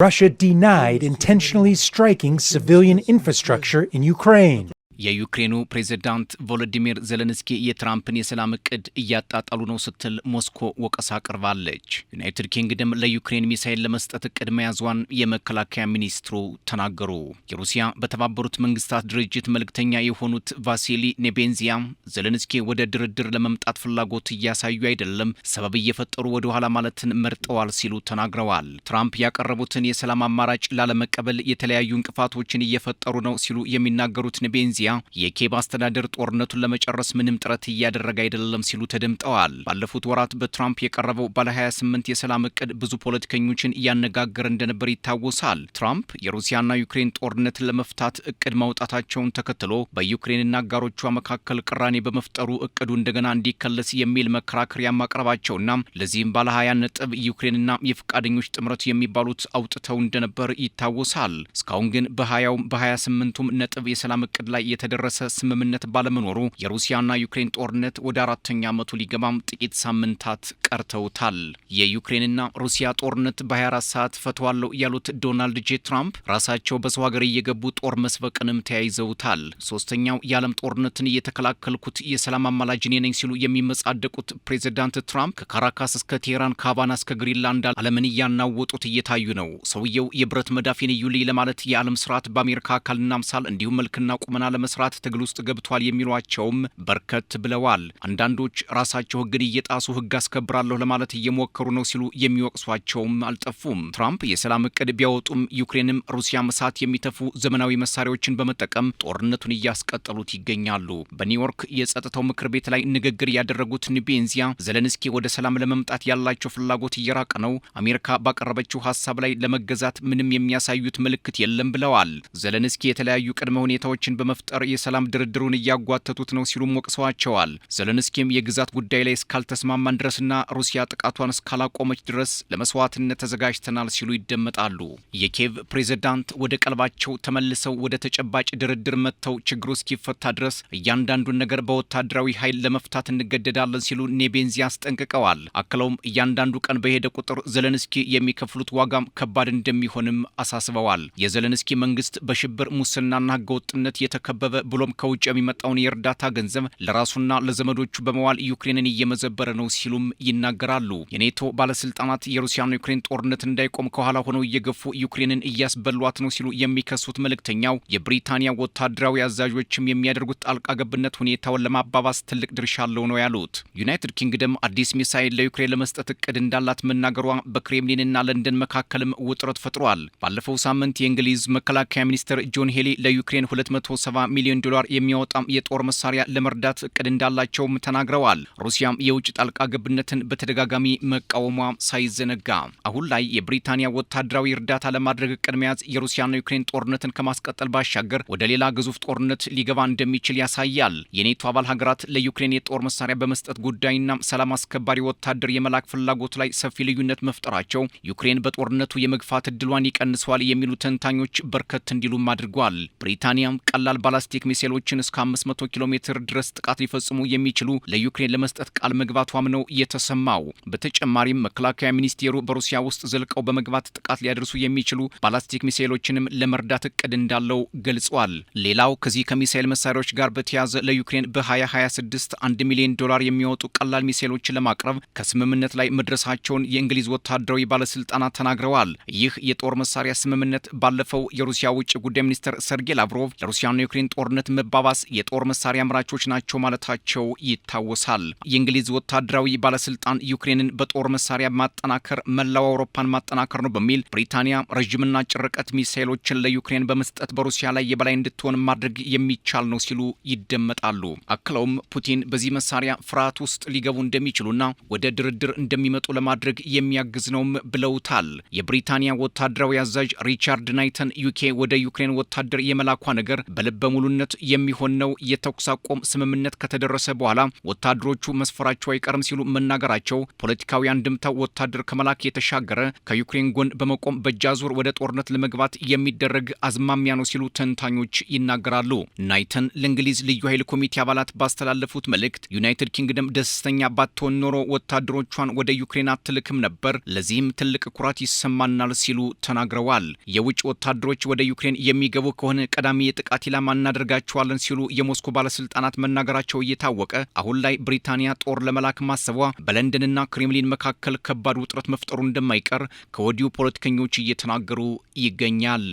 Russia denied intentionally striking civilian infrastructure in Ukraine. የዩክሬኑ ፕሬዝዳንት ቮሎዲሚር ዜሌንስኪ የትራምፕን የሰላም እቅድ እያጣጣሉ ነው ስትል ሞስኮ ወቀሳ አቅርባለች። ዩናይትድ ኪንግደም ለዩክሬን ሚሳኤል ለመስጠት እቅድ መያዟን የመከላከያ ሚኒስትሩ ተናገሩ። የሩሲያ በተባበሩት መንግስታት ድርጅት መልእክተኛ የሆኑት ቫሲሊ ኔቤንዚያ ዜሌንስኪ ወደ ድርድር ለመምጣት ፍላጎት እያሳዩ አይደለም፣ ሰበብ እየፈጠሩ ወደ ኋላ ማለትን መርጠዋል ሲሉ ተናግረዋል። ትራምፕ ያቀረቡትን የሰላም አማራጭ ላለመቀበል የተለያዩ እንቅፋቶችን እየፈጠሩ ነው ሲሉ የሚናገሩት ኔቤንዚያ የኬቭ አስተዳደር ጦርነቱን ለመጨረስ ምንም ጥረት እያደረገ አይደለም ሲሉ ተደምጠዋል። ባለፉት ወራት በትራምፕ የቀረበው ባለ 28 የሰላም እቅድ ብዙ ፖለቲከኞችን እያነጋገረ እንደነበር ይታወሳል። ትራምፕ የሩሲያና ዩክሬን ጦርነትን ለመፍታት እቅድ ማውጣታቸውን ተከትሎ በዩክሬንና አጋሮቿ መካከል ቅራኔ በመፍጠሩ እቅዱ እንደገና እንዲከለስ የሚል መከራከሪያ ማቅረባቸውና ለዚህም ባለ 20 ነጥብ ዩክሬንና የፈቃደኞች ጥምረት የሚባሉት አውጥተው እንደነበር ይታወሳል። እስካሁን ግን በ20ው በ28ቱም ነጥብ የሰላም እቅድ ላይ የተደረሰ ስምምነት ባለመኖሩ የሩሲያና ዩክሬን ጦርነት ወደ 4ኛ ዓመቱ ሊገባም ጥቂት ሳምንታት ቀርተውታል። የዩክሬንና ሩሲያ ጦርነት በ24 ሰዓት ፈተዋለሁ ያሉት ዶናልድ ጄ ትራምፕ ራሳቸው በሰው ሀገር እየገቡ ጦር መስበቅንም ተያይዘውታል። ሶስተኛው የዓለም ጦርነትን እየተከላከልኩት የሰላም አማላጅ እኔ ነኝ ሲሉ የሚመጻደቁት ፕሬዝዳንት ትራምፕ ከካራካስ እስከ ቴህራን፣ ከሃቫና እስከ ግሪንላንድ ዓለምን እያናወጡት እየታዩ ነው። ሰውየው የብረት መዳፌን እዩልኝ ለማለት የዓለም ስርዓት በአሜሪካ አካልና አምሳል እንዲሁም መልክና ቁመና ለመስራት ትግል ውስጥ ገብቷል የሚሏቸውም በርከት ብለዋል። አንዳንዶች ራሳቸው ሕግን እየጣሱ ሕግ አስከብራለሁ ለማለት እየሞከሩ ነው ሲሉ የሚወቅሷቸውም አልጠፉም። ትራምፕ የሰላም እቅድ ቢያወጡም ዩክሬንም ሩሲያም እሳት የሚተፉ ዘመናዊ መሳሪያዎችን በመጠቀም ጦርነቱን እያስቀጠሉት ይገኛሉ። በኒውዮርክ የጸጥታው ምክር ቤት ላይ ንግግር ያደረጉት ኔቤንዚያ ዜሌንስኪ ወደ ሰላም ለመምጣት ያላቸው ፍላጎት እየራቀ ነው፣ አሜሪካ ባቀረበችው ሀሳብ ላይ ለመገዛት ምንም የሚያሳዩት ምልክት የለም ብለዋል። ዜሌንስኪ የተለያዩ ቅድመ ሁኔታዎችን በመፍጠር የሰላም ድርድሩን እያጓተቱት ነው ሲሉም ወቅሰዋቸዋል። ዜሌንስኪም የግዛት ጉዳይ ላይ እስካልተስማማን ድረስና ሩሲያ ጥቃቷን እስካላቆመች ድረስ ለመስዋዕትነት ተዘጋጅተናል ሲሉ ይደመጣሉ። የኬቭ ፕሬዝዳንት ወደ ቀልባቸው ተመልሰው ወደ ተጨባጭ ድርድር መጥተው ችግሩ እስኪፈታ ድረስ እያንዳንዱን ነገር በወታደራዊ ኃይል ለመፍታት እንገደዳለን ሲሉ ኔቤንዚያ አስጠንቅቀዋል። አክለውም እያንዳንዱ ቀን በሄደ ቁጥር ዜሌንስኪ የሚከፍሉት ዋጋም ከባድ እንደሚሆንም አሳስበዋል። የዜሌንስኪ መንግስት በሽብር ሙስናና ህገወጥነት የተከበበ ብሎም ከውጭ የሚመጣውን የእርዳታ ገንዘብ ለራሱና ለዘመዶቹ በመዋል ዩክሬንን እየመዘበረ ነው ሲሉም ይናገራሉ። የኔቶ ባለስልጣናት የሩሲያና ዩክሬን ጦርነት እንዳይቆም ከኋላ ሆነው እየገፉ ዩክሬንን እያስበሏት ነው ሲሉ የሚከሱት መልእክተኛው የብሪታንያ ወታደራዊ አዛዦችም የሚያደርጉት ጣልቃ ገብነት ሁኔታውን ለማባባስ ትልቅ ድርሻ አለው ነው ያሉት። ዩናይትድ ኪንግደም አዲስ ሚሳኤል ለዩክሬን ለመስጠት እቅድ እንዳላት መናገሯ በክሬምሊንና ለንደን መካከልም ውጥረት ፈጥሯል። ባለፈው ሳምንት የእንግሊዝ መከላከያ ሚኒስትር ጆን ሄሊ ለዩክሬን 270 ሚሊዮን ዶላር የሚያወጣም የጦር መሳሪያ ለመርዳት እቅድ እንዳላቸውም ተናግረዋል። ሩሲያም የውጭ ጣልቃ ገብነትን በተደጋጋሚ መቃወሟ ሳይዘነጋ አሁን ላይ የብሪታንያ ወታደራዊ እርዳታ ለማድረግ እቅድ መያዝ የሩሲያና ዩክሬን ጦርነትን ከማስቀጠል ባሻገር ወደ ሌላ ግዙፍ ጦርነት ሊገባ እንደሚችል ያሳያል። የኔቶ አባል ሀገራት ለዩክሬን የጦር መሳሪያ በመስጠት ጉዳይና ሰላም አስከባሪ ወታደር የመላክ ፍላጎት ላይ ሰፊ ልዩነት መፍጠራቸው ዩክሬን በጦርነቱ የመግፋት እድሏን ይቀንሰዋል የሚሉ ተንታኞች በርከት እንዲሉም አድርጓል። ብሪታንያም ቀላል ባላስቲክ ሚሳኤሎችን እስከ 500 ኪሎ ሜትር ድረስ ጥቃት ሊፈጽሙ የሚችሉ ለዩክሬን ለመስጠት ቃል መግባቷም ነው የተሰማው። በተጨማሪም መከላከያ ሚኒስቴሩ በሩሲያ ውስጥ ዘልቀው በመግባት ጥቃት ሊያደርሱ የሚችሉ ባላስቲክ ሚሳኤሎችንም ለመርዳት እቅድ እንዳለው ገልጿል። ሌላው ከዚህ ከሚሳኤል መሳሪያዎች ጋር በተያያዘ ለዩክሬን በ2026 $1 ሚሊዮን የሚያወጡ ቀላል ሚሳኤሎችን ለማቅረብ ከስምምነት ላይ መድረሳቸውን የእንግሊዝ ወታደራዊ ባለስልጣናት ተናግረዋል። ይህ የጦር መሳሪያ ስምምነት ባለፈው የሩሲያ ውጭ ጉዳይ ሚኒስትር ሰርጌይ ላቭሮቭ ለሩሲያና ዩክሬን ጦርነት መባባስ የጦር መሳሪያ አምራቾች ናቸው ማለታቸው ይታወሳል። የእንግሊዝ ወታደራዊ ባለስልጣን ዩክሬንን በጦር መሳሪያ ማጠናከር መላው አውሮፓን ማጠናከር ነው በሚል ብሪታንያ ረዥምና አጭር ርቀት ሚሳኤሎችን ለዩክሬን በመስጠት በሩሲያ ላይ የበላይ እንድትሆን ማድረግ የሚቻል ነው ሲሉ ይደመጣሉ። አክለውም ፑቲን በዚህ መሳሪያ ፍርሃት ውስጥ ሊገቡ እንደሚችሉና ወደ ድርድር እንደሚመጡ ለማድረግ የሚያግዝ ነውም ብለውታል። የብሪታንያ ወታደራዊ አዛዥ ሪቻርድ ናይተን ዩኬ ወደ ዩክሬን ወታደር የመላኳ ነገር በልበ ሙሉነት የሚሆን ነው የተኩስ አቁም ስምምነት ከተደረሰ በኋላ ወታደሮቹ መስፈራቸው አይቀርም ሲሉ መናገራቸው ፖለቲካዊ አንድምታው ወታደር ከመላክ የተሻገረ ከዩክሬን ጎን በመቆም በእጃዙር ወደ ጦርነት ለመግባት የሚደረግ አዝማሚያ ነው ሲሉ ተንታኞች ይናገራሉ። ናይተን ለእንግሊዝ ልዩ ኃይል ኮሚቴ አባላት ባስተላለፉት መልእክት ዩናይትድ ኪንግደም ደስተኛ ባትሆን ኖሮ ወታደሮቿን ወደ ዩክሬን አትልክም ነበር፣ ለዚህም ትልቅ ኩራት ይሰማናል ሲሉ ተናግረዋል። የውጭ ወታደሮች ወደ ዩክሬን የሚገቡ ከሆነ ቀዳሚ የጥቃት ኢላማ እናደርጋቸዋለን ሲሉ የሞስኮ ባለስልጣናት መናገራቸው እየታወቀ አሁን ላይ ብሪታንያ ጦር ለመላክ ማሰቧ በለንደንና ክሬምሊን መካከል ከባድ ውጥረት መፍጠሩ እንደማይቀር ከወዲሁ ፖለቲከኞች እየተናገሩ ይገኛል።